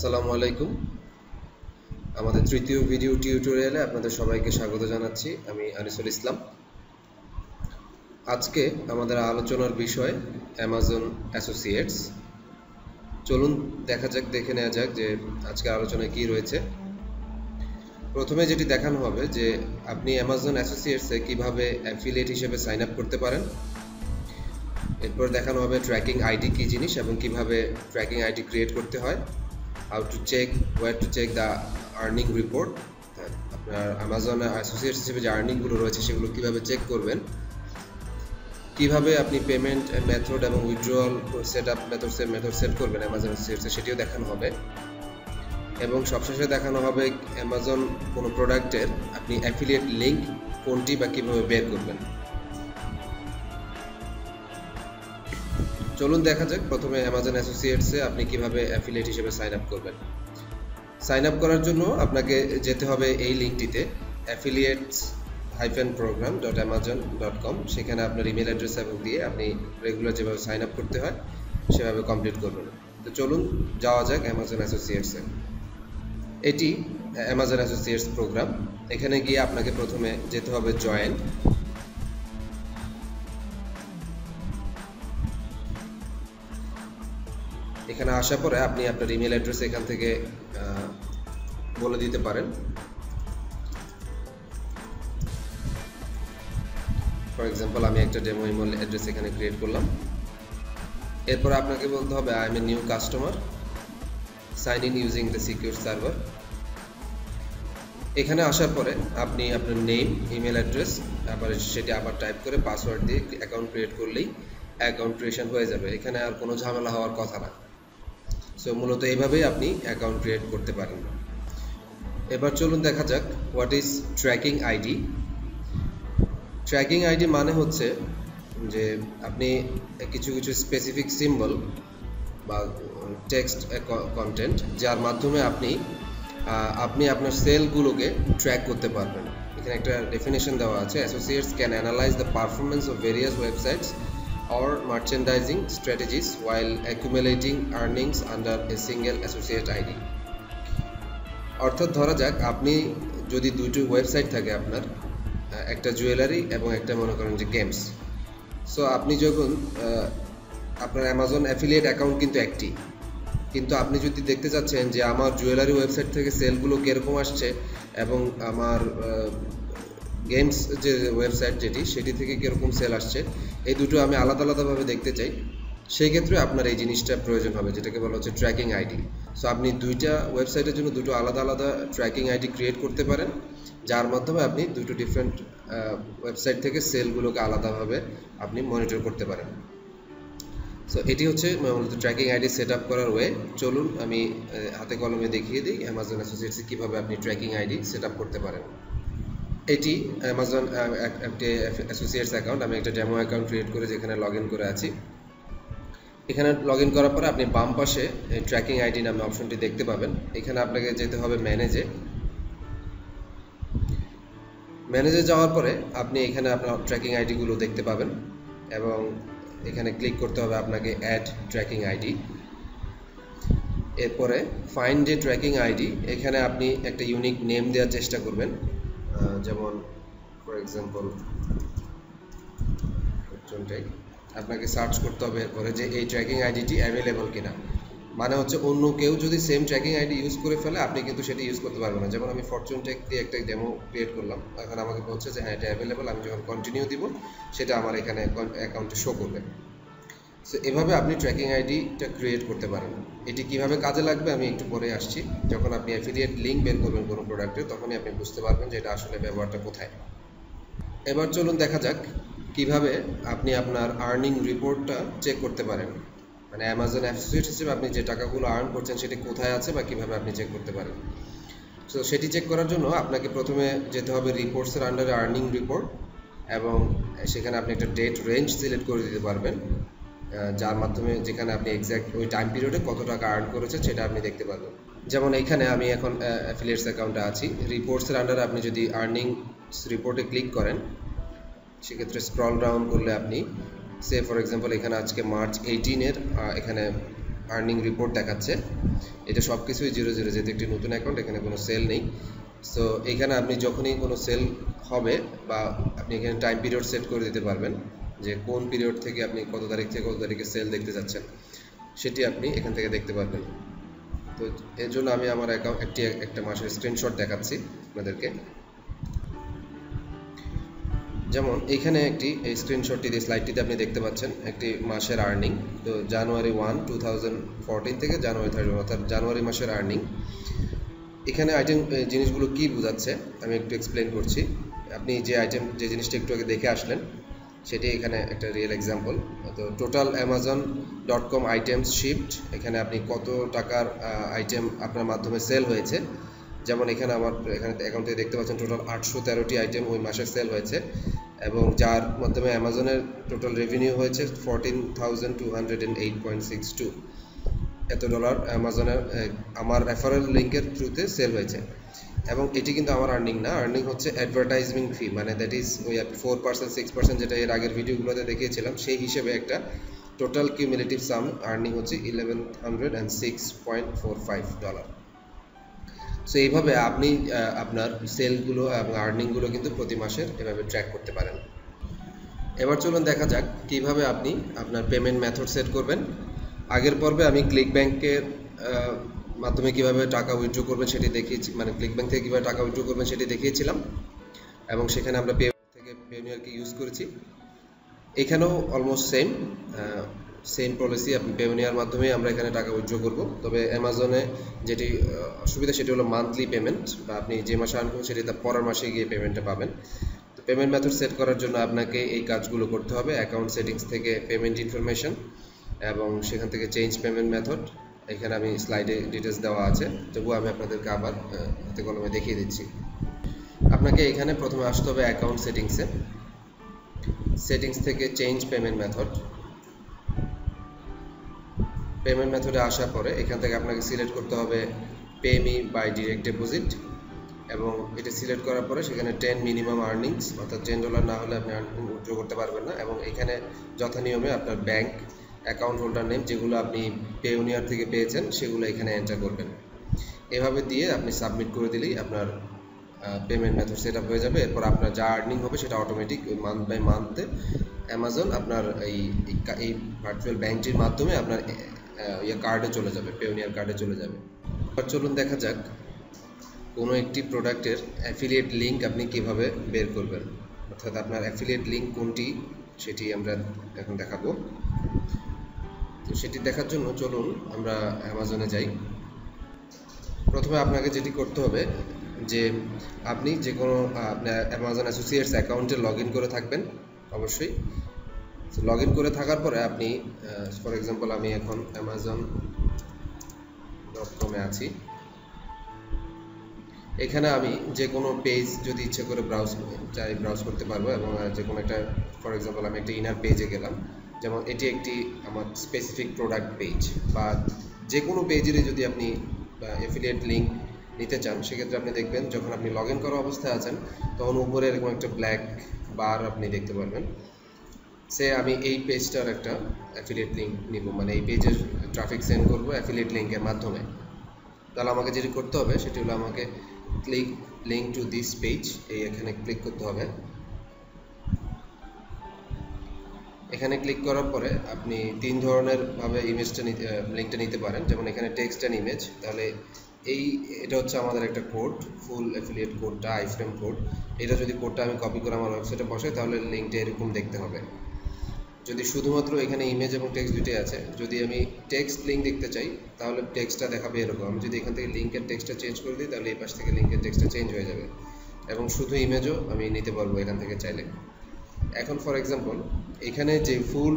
আসসালামু আলাইকুম। আমাদের তৃতীয় ভিডিও টিউটোরিয়ালে আপনাদের সবাইকে স্বাগত জানাচ্ছি। আমি আনিসুল ইসলাম। আজকে আমাদের আলোচনার বিষয় অ্যামাজন অ্যাসোসিয়েটস। চলুন দেখে নেওয়া যাক যে আজকের আলোচনায় কি রয়েছে। প্রথমে যেটি দেখানো হবে যে আপনি অ্যামাজন অ্যাসোসিয়েটসে কিভাবে অ্যাফিলিয়েট হিসেবে সাইন আপ করতে পারেন। এরপর দেখানো হবে ট্র্যাকিং আইডি কি জিনিস এবং কিভাবে ট্র্যাকিং আইডি ক্রিয়েট করতে হয়। How to check, where to check the earning report, আপনার অ্যামাজন অ্যাসোসিয়েটস হিসেবে যে আর্নিংগুলো রয়েছে সেগুলো কিভাবে চেক করবেন, কিভাবে আপনি পেমেন্ট মেথড এবং উইথড্রয়াল সেটআপ মেথড সেট করবেন অ্যামাজন অ্যাসোসিয়েটসে সেটিও দেখানো হবে। এবং সবশেষে দেখানো হবে অ্যামাজন কোনো প্রোডাক্টের আপনি অ্যাফিলিয়েট লিঙ্ক কোনটি বা কিভাবে বের করবেন। চলুন দেখা যাক প্রথমে অ্যামাজন অ্যাসোসিয়েটসে আপনি কিভাবে অ্যাফিলিয়েট হিসেবে সাইন আপ করবেন। সাইন আপ করার জন্য আপনাকে যেতে হবে এই লিঙ্কটিতে affiliates-program.amazon.com। সেখানে আপনার ইমেল অ্যাড্রেস এবং দিয়ে আপনি রেগুলার যেভাবে সাইন আপ করতে হয় সেভাবে কমপ্লিট করবেন। তো চলুন যাওয়া যাক অ্যামাজন অ্যাসোসিয়েটসে। এটি অ্যামাজন অ্যাসোসিয়েটস প্রোগ্রাম। এখানে গিয়ে আপনাকে প্রথমে যেতে হবে জয়েন। এখানে আসার পরে আপনি আপনার ইমেল অ্যাড্রেস এখান থেকে বলে দিতে পারেন। ফর এক্সাম্পল আমি একটা ডেমো ইমেল অ্যাড্রেস এখানে ক্রিয়েট করলাম। এরপর আপনাকে বলতে হবে I am a new customer, sign in using the secure server. এখানে আসার পরে আপনি আপনার নেম, ইমেল অ্যাড্রেস সেটি আবার টাইপ করে পাসওয়ার্ড দিয়ে অ্যাকাউন্ট ক্রিয়েট করলেই অ্যাকাউন্ট ক্রিয়েশন হয়ে যাবে। এখানে আর কোনো ঝামেলা হওয়ার কথা না। সো মূলত এইভাবেই আপনি অ্যাকাউন্ট ক্রিয়েট করতে পারেন। এবার চলুন দেখা যাক what is tracking ID. Tracking ID মানে হচ্ছে যে আপনি কিছু স্পেসিফিক সিম্বল বা টেক্সট কন্টেন্ট যার মাধ্যমে আপনি আপনার সেলগুলোকে ট্র্যাক করতে পারবেন। এখানে একটা ডেফিনেশন দেওয়া আছে, associates can analyse the performance of various websites or merchandising strategies while accumulating earnings under a single associate ID। অর্থাৎ ধরা যাক আপনি যদি দুটো ওয়েবসাইট থাকে, আপনার একটা জুয়েলারি এবং একটা মনে করেন যে গেমস। সো আপনি যখন আপনার অ্যামাজন অ্যাফিলিয়েট অ্যাকাউন্ট কিন্তু একটি, কিন্তু আপনি যদি দেখতে চাচ্ছেন যে আমার জুয়েলারি ওয়েবসাইট থেকে সেলগুলো কীরকম আসছে এবং আমার গেমস যে ওয়েবসাইট সেটি থেকে কীরকম সেল আসছে, এই দুটো আমি আলাদাভাবে দেখতে চাই, সেই ক্ষেত্রে আপনার এই জিনিসটা প্রয়োজন হবে যেটাকে বলা হচ্ছে ট্র্যাকিং আইডি। সো আপনি দুইটা ওয়েবসাইটের জন্য দুটো আলাদা ট্র্যাকিং আইডি ক্রিয়েট করতে পারেন, যার মাধ্যমে আপনি দুটো ডিফারেন্ট ওয়েবসাইট থেকে সেলগুলোকে আলাদাভাবে আপনি মনিটর করতে পারেন। সো এটি হচ্ছে মূলত ট্র্যাকিং আইডি সেট আপ করার ওয়ে। চলুন আমি হাতে কলমে দেখিয়ে দিই অ্যামাজন অ্যাসোসিয়েটসে কীভাবে আপনি ট্র্যাকিং আইডি সেট আপ করতে পারেন। এটি অ্যামাজন একটি অ্যাসোসিয়েটস অ্যাকাউন্ট। আমি একটা ডেমো অ্যাকাউন্ট ক্রিয়েট করে যেখানে লগ ইন করে আছি। এখানে লগ ইন করার পরে আপনি বাম পাশে ট্র্যাকিং আইডি নামে অপশনটি দেখতে পাবেন। এখানে আপনাকে যেতে হবে ম্যানেজে যাওয়ার পরে আপনি এখানে আপনার ট্র্যাকিং আইডিগুলো দেখতে পাবেন এবং এখানে ক্লিক করতে হবে আপনাকে অ্যাড ট্র্যাকিং আইডি। এরপরে ফাইন্ড এ ট্র্যাকিং আইডি, এখানে আপনি একটা ইউনিক নেম দেওয়ার চেষ্টা করবেন, যেমন ফর এক্সাম্পল আপনাকে সার্চ করতে হবে এরপরে যে এই ট্র্যাকিং আইডিটি অ্যাভেলেবল কিনা। মানে হচ্ছে অন্য কেউ যদি সেম ট্র্যাকিং আইডি ইউজ করে ফেলে আপনি কিন্তু সেটা ইউজ করতে পারবেন না। যেমন আমি ফরচুন টেক দিয়ে একটা ডেমো ক্রিয়েট করলাম, এখন আমাকে বলছে যে হ্যাঁ এটা অ্যাভেলেবল। আমি যখন কন্টিনিউ দিব সেটা আমার এখানে অ্যাকাউন্টে শো করবে। সো এভাবে আপনি ট্র্যাকিং আইডিটা ক্রিয়েট করতে পারেন। এটি কিভাবে কাজে লাগবে আমি একটু পরে আসছি। যখন আপনি অ্যাফিলিয়েট লিঙ্ক বের করবেন কোনো প্রোডাক্টের, তখনই আপনি বুঝতে পারবেন যে এটা আসলে ব্যবহারটা কোথায়। এবার চলুন দেখা যাক কিভাবে আপনি আপনার আর্নিং রিপোর্টটা চেক করতে পারেন। মানে অ্যামাজন অ্যাসোসিয়েট হিসেবে আপনি যে টাকাগুলো আর্ন করছেন সেটি কোথায় আছে বা কীভাবে আপনি চেক করতে পারেন। সো সেটি চেক করার জন্য আপনাকে প্রথমে যেতে হবে রিপোর্টসের আন্ডারে আর্নিং রিপোর্ট, এবং সেখানে আপনি একটা ডেট রেঞ্জ সিলেক্ট করে দিতে পারবেন, যার মাধ্যমে যেখানে আপনি এক্স্যাক্ট ওই টাইম পিরিয়ডে কত টাকা আর্ন করেছেন সেটা আপনি দেখতে পারবেন। যেমন এখানে আমি এখন অ্যাফিলিয়েটস অ্যাকাউন্টে আছি। রিপোর্টসের আন্ডারে আপনি যদি আর্নিংস রিপোর্টে ক্লিক করেন, সেক্ষেত্রে স্ক্রল ডাউন করলে আপনি ফর এক্সাম্পল এখানে আজকে মার্চ 18-এর এখানে আর্নিং রিপোর্ট দেখাচ্ছে। এটা সব কিছুই 00, যেহেতু একটি নতুন অ্যাকাউন্ট, এখানে কোনো সেল নেই। সো এখানে আপনি যখনই কোনো সেল হবে, বা আপনি এখানে টাইম পিরিয়ড সেট করে দিতে পারবেন যে কোন পিরিয়ড থেকে আপনি কত তারিখ থেকে কত তারিখে সেল দেখতে যাচ্ছেন, সেটি আপনি এখান থেকে দেখতে পারবেন। তো এর জন্য আমি আমার একটা মাসের স্ক্রিনশট দেখাচ্ছি আপনাদেরকে। যেমন এখানে এই স্ক্রিনশটটি দিয়ে স্লাইডটিতে আপনি দেখতে পাচ্ছেন একটি মাসের আর্নিং। তো জানুয়ারি 1, 2014 থেকে জানুয়ারি 31, অর্থাৎ জানুয়ারি মাসের আর্নিং। এখানে জিনিসগুলো কি বোঝাচ্ছে আমি একটু এক্সপ্লেন করছি। আপনি যে জিনিসটা একটু আগে দেখে আসলেন, সেটি এখানে একটা রিয়েল এক্সাম্পল। তো টোটাল amazon.com আইটেমস শিপড, এখানে আপনি কত টাকার আইটেম আপনার মাধ্যমে সেল হয়েছে। যেমন এখানে অ্যাকাউন্টে দেখতে পাচ্ছেন টোটাল 813টি আইটেম ওই মাসে সেল হয়েছে, এবং যার মাধ্যমে অ্যামাজনের টোটাল রেভিনিউ হয়েছে $14,208.62 এত ডলার অ্যামাজনের আমার রেফারেল লিঙ্কের থ্রুতে সেল হয়েছে। এবং এটি কিন্তু আমার আর্নিং না, আর্নিং হচ্ছে অ্যাডভার্টাইজিং ফি, মানে দ্যাট ইজ ওই 4%, 6% যেটা এর আগের ভিডিওগুলোতে দেখিয়েছিলাম, সেই হিসেবে একটা টোটাল কিউমুলেটিভ সাম আর্নিং হচ্ছে $1,106.45। সো এইভাবে আপনি আপনার সেলগুলো এবং আর্নিংগুলো কিন্তু প্রতি মাসের এভাবে ট্র্যাক করতে পারেন। এবার চলুন দেখা যাক কিভাবে আপনি আপনার পেমেন্ট মেথড সেট করবেন। আগের পর্বে আমি ক্লিক ব্যাংকের মাধ্যমে কিভাবে টাকা উইথড্র করবেন সেটি দেখিয়েছি, মানে ক্লিক ব্যাংক থেকে কিভাবে টাকা উইথড্র করবেন সেটি দেখিয়েছিলাম, এবং সেখানে আমরা পেওনিয়ারকে ইউজ করেছি। এখানেও অলমোস্ট সেম পলিসি, আপনি পেওনিয়ার মাধ্যমে আমরা এখানে টাকা উইথড্র করব। তবে অ্যামাজনে যেটি সুবিধা সেটি হলো মান্থলি পেমেন্ট, বা আপনি যে মাসে আর্ন করবেন সেটি তার পরের মাসে গিয়ে পেমেন্টটা পাবেন। তো পেমেন্ট মেথড সেট করার জন্য আপনাকে এই কাজগুলো করতে হবে। অ্যাকাউন্ট সেটিংস থেকে পেমেন্ট ইনফরমেশন, এবং সেখান থেকে চেঞ্জ পেমেন্ট মেথড। এখানে আমি স্লাইডে ডিটেলস দেওয়া আছে, তবুও আমি আপনাদেরকে আবার হাতে কলমে দেখিয়ে দিচ্ছি। আপনাকে এখানে প্রথমে আসতে হবে অ্যাকাউন্ট সেটিংস থেকে চেঞ্জ পেমেন্ট মেথডে আসার পরে এখান থেকে আপনাকে সিলেক্ট করতে হবে pay me by direct deposit, এবং এটা সিলেক্ট করার পরে সেখানে 10 মিনিমাম আর্নিংস, অর্থাৎ $10 না হলে আপনি উইথড্র করতে পারবেন না। এবং এখানে যথানিয়মে আপনার ব্যাংক অ্যাকাউন্ট হোল্ডার নেম, যেগুলো আপনি পেওনিয়ার থেকে পেয়েছেন, সেগুলো এখানে এন্টার করবেন। এভাবে দিয়ে আপনি সাবমিট করে দিলেই আপনার পেমেন্ট মেথড সেট আপ হয়ে যাবে। এরপর আপনার যা আর্নিং হবে সেটা অটোমেটিক ওই মান্থ বাই মান্থে অ্যামাজন আপনার এই ভার্চুয়াল ব্যাংকটির মাধ্যমে আপনার কার্ডে চলে যাবে, পেওনিয়ার কার্ডে চলে যাবে। এবার চলুন দেখা যাক কোনো একটি প্রোডাক্টের অ্যাফিলিয়েট লিঙ্ক আপনি কিভাবে বের করবেন, অর্থাৎ আপনার অ্যাফিলিয়েট লিঙ্ক কোনটি সেটি আমরা এখন দেখাবো। তো সেটি দেখার জন্য চলুন আমরা অ্যামাজনে যাই। প্রথমে আপনাকে যেটি করতে হবে যে আপনি যে কোনো আপনার অ্যামাজন অ্যাসোসিয়েটস অ্যাকাউন্টে লগ ইন করে থাকবেন অবশ্যই। লগ ইন করে থাকার পরে আপনি ফর এক্সাম্পল আমি এখন amazon.com আছি। এখানে আমি যে কোনো পেজ যদি ইচ্ছে করে ব্রাউজ করতে পারবো, এবং যে কোনো একটা ফর এক্সাম্পল আমি একটা ইনার পেজে গেলাম, যেমন এটি একটি আমার স্পেসিফিক প্রোডাক্ট পেজ, বা যে কোনো পেজেরই যদি আপনি অ্যাফিলিয়েট লিঙ্ক নিতে চান, সেক্ষেত্রে আপনি দেখবেন যখন আপনি লগ ইন করা অবস্থায় আছেন তখন উপরে এরকম একটা ব্ল্যাক বার আপনি দেখতে পারবেন। আমি এই পেজটার একটা অ্যাফিলিয়েট লিঙ্ক নিব, মানে এই পেজের ট্রাফিক সেন্ড করবো অ্যাফিলিয়েট লিঙ্কের মাধ্যমে। তাহলে আমাকে যেটি করতে হবে সেটি হলো আমাকে click link to this page, এখানে ক্লিক করতে হবে। এখানে ক্লিক করার পরে আপনি 3 ধরনের ভাবে লিঙ্কটা নিতে পারেন, যেমন এখানে টেক্সট অ্যান্ড ইমেজ। তাহলে এটা হচ্ছে আমাদের একটা কোড, ফুল অ্যাফিলিয়েট কোডটা, আইফ্রেম কোড। এটা যদি কোডটা আমি কপি করে আমার ওয়েবসাইটে বসাই তাহলে লিঙ্কটা এরকম দেখতে হবে। যদি শুধুমাত্র এখানে ইমেজ এবং টেক্সট দুটোই আছে, যদি আমি টেক্সট লিঙ্ক দেখতে চাই তাহলে টেক্সটটা দেখাবে এরকম। আমি যদি এখান থেকে লিঙ্কের টেক্সটটা চেঞ্জ করে দিই তাহলে এই পাশ থেকে লিঙ্কের টেক্সটটা চেঞ্জ হয়ে যাবে, এবং শুধু ইমেজও আমি নিতে পারবো এখান থেকে চাইলে। এখন ফর এক্সাম্পল এখানে যে ফুল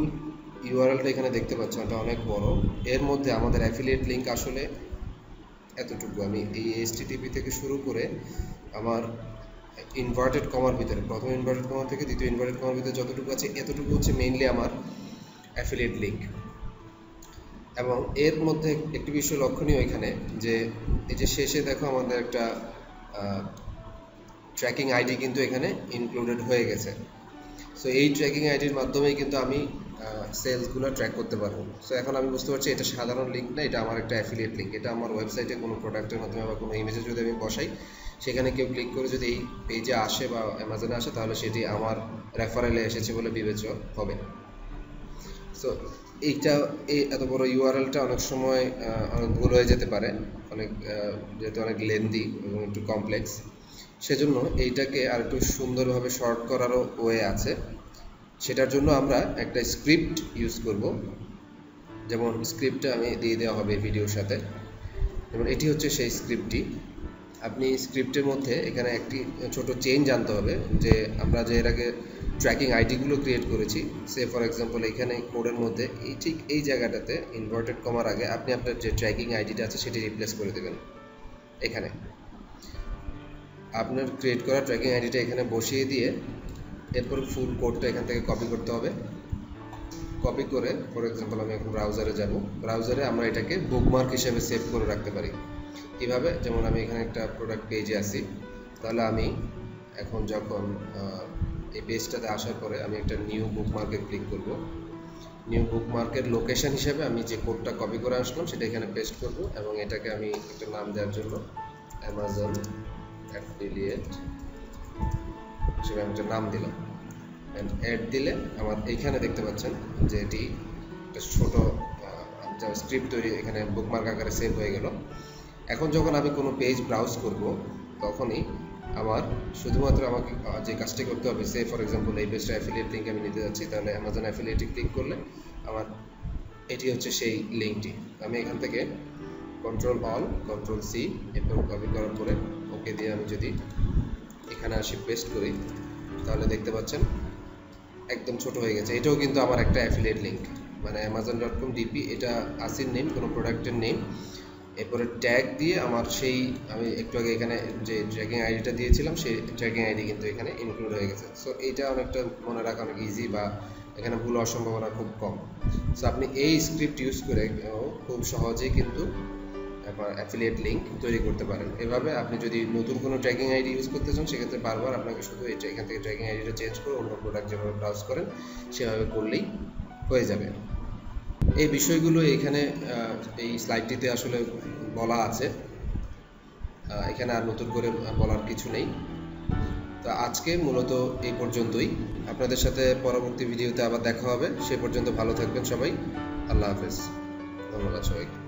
ইউআরএলটা এখানে দেখতে পাচ্ছেন ওটা অনেক বড়, এর মধ্যে আমাদের অ্যাফিলিয়েট লিঙ্ক আসলে এতটুকু। আমি এই HTTP থেকে শুরু করে আমার ইনভার্টেড কমার ভিতরে, প্রথম ইনভার্টেড কমা থেকে দ্বিতীয় ইনভার্টেড কমার ভিতরে যতটুকু আছে এতটুকু হচ্ছে মেইনলি আমার অ্যাফিলিয়েট লিঙ্ক। এবং এর মধ্যে একটি বিষয় লক্ষণীয় এখানে যে এই যে শেষে দেখো আমাদের একটা ট্র্যাকিং আইডি কিন্তু এখানে ইনক্লুডেড হয়ে গেছে। সো এই ট্র্যাকিং আইডির মাধ্যমেই কিন্তু আমি সেলসগুলো ট্র্যাক করতে পারবো। সো এখন আমি বুঝতে পারছি এটা সাধারণ লিঙ্ক না, এটা আমার একটা অ্যাফিলিয়েট লিঙ্ক। এটা আমার ওয়েবসাইটে কোনো প্রোডাক্টের মাধ্যমে বা কোনো ইমেজে যদি আমি বসাই, সেখানে কেউ ক্লিক করে যদি এই পেজে আসে বা অ্যামাজনে আসে, তাহলে সেটি আমার রেফারেলে এসেছে বলে বিবেচ্য হবে। সো এইটা এত বড় ইউআরএলটা অনেক সময় অনেক ভুল হয়ে যেতে পারে, অনেক যেহেতু অনেক লেন্দি এবং একটু কমপ্লেক্স, সেজন্য এইটাকে আর একটু সুন্দরভাবে শর্ট করারও ওয়ে আছে। সেটার জন্য আমরা একটা স্ক্রিপ্ট ইউজ করব। যেমন স্ক্রিপ্টটা আমি দিয়ে দেওয়া হবে ভিডিওর সাথে। যেমন এটি হচ্ছে সেই স্ক্রিপ্টটি। আপনি স্ক্রিপ্টের মধ্যে এখানে একটি ছোট চেঞ্জ আনতে হবে, যে আমরা যে এর আগে ট্র্যাকিং আইডিগুলো ক্রিয়েট করেছি, সে ফর এক্সাম্পল এখানে কোডের মধ্যে ঠিক এই জায়গাটাতে ইনভার্টেড কমার আগে আপনি আপনার যে ট্র্যাকিং আইডিটা আছে সেটি রিপ্লেস করে দেবেন। এখানে আপনার ক্রিয়েট করা ট্র্যাকিং আইডিটা এখানে বসিয়ে দিয়ে এরপর ফুল কোডটা এখান থেকে কপি করতে হবে। কপি করে ফর এক্সাম্পল আমি এখন ব্রাউজারে যাব, ব্রাউজারে আমরা এটাকে বুকমার্ক হিসেবে সেভ করে রাখতে পারি। কীভাবে? যেমন আমি এখানে একটা প্রোডাক্ট পেজে আসি, তাহলে আমি এখন যখন এই পেজটাতে আসার পরে আমি একটা নিউ বুকমার্কে ক্লিক করব। নিউ বুকমার্কের লোকেশন হিসেবে আমি যে কোডটা কপি করে আসলাম সেটা এখানে পেস্ট করব, এবং এটাকে আমি একটা নাম দেওয়ার জন্য অ্যামাজন অ্যাফিলিয়েট হিসেবে আমি একটা নাম দিলাম। অ্যান্ড অ্যাড দিলে আমার এইখানে দেখতে পাচ্ছেন যে এটি একটা ছোট স্ক্রিপ্ট তৈরি এখানে বুকমার্ক আকারে সেভ হয়ে গেল। এখন যখন আমি কোনো পেজ ব্রাউজ করব, তখনই আমার শুধুমাত্র আমাকে যে কাজটি করতে হবে, সে ফর এক্সাম্পল এই পেজটা অ্যাফিলিয়েট লিঙ্ক আমি নিতে যাচ্ছি, তাহলে অ্যামাজন অ্যাফিলিয়েটে ক্লিক করলে আমার এটি হচ্ছে সেই লিঙ্কটি। আমি এখান থেকে Ctrl+Alt+C এরপর কপি করার পরে ওকে দিয়ে আমি যদি এখানে আসি পেস্ট করি, তাহলে দেখতে পাচ্ছেন একদম ছোট হয়ে গেছে। এটাও কিন্তু আমার একটা অ্যাফিলিয়েট লিঙ্ক, মানে amazon.com/dp, এটা আসির নেম, কোনো প্রোডাক্টের নেম, এরপরে ট্যাগ দিয়ে আমার সেই আমি একটু আগে এখানে যে ট্র্যাকিং আইডিটা দিয়েছিলাম সেই ট্র্যাকিং আইডি কিন্তু এখানে ইনক্লুড হয়ে গেছে। সো এইটা অনেকটা মনে রাখা অনেক ইজি, বা এখানে ভুল হওয়ার সম্ভাবনা খুব কম। সো আপনি এই স্ক্রিপ্ট ইউজ করে খুব সহজেই কিন্তু অ্যাফিলিয়েট লিঙ্ক তৈরি করতে পারেন। এভাবে আপনি যদি নতুন কোনো ট্র্যাকিং আইডি ইউজ করতে চান, সেক্ষেত্রে বারবার আপনাকে শুধু এখান থেকে ট্র্যাকিং আইডিটা চেঞ্জ করে অন্য প্রোডাক্ট যেভাবে ব্রাউজ করেন সেভাবে করলেই হয়ে যাবে। এই বিষয়গুলো এখানে এই স্লাইডটিতে আসলে বলা আছে, এখানে আর নতুন করে বলার কিছু নেই। তো আজকে মূলত এই পর্যন্তই। আপনাদের সাথে পরবর্তী ভিডিওতে আবার দেখা হবে। সে পর্যন্ত ভালো থাকবেন সবাই। আল্লাহ হাফেজ। ধন্যবাদ সবাইকে।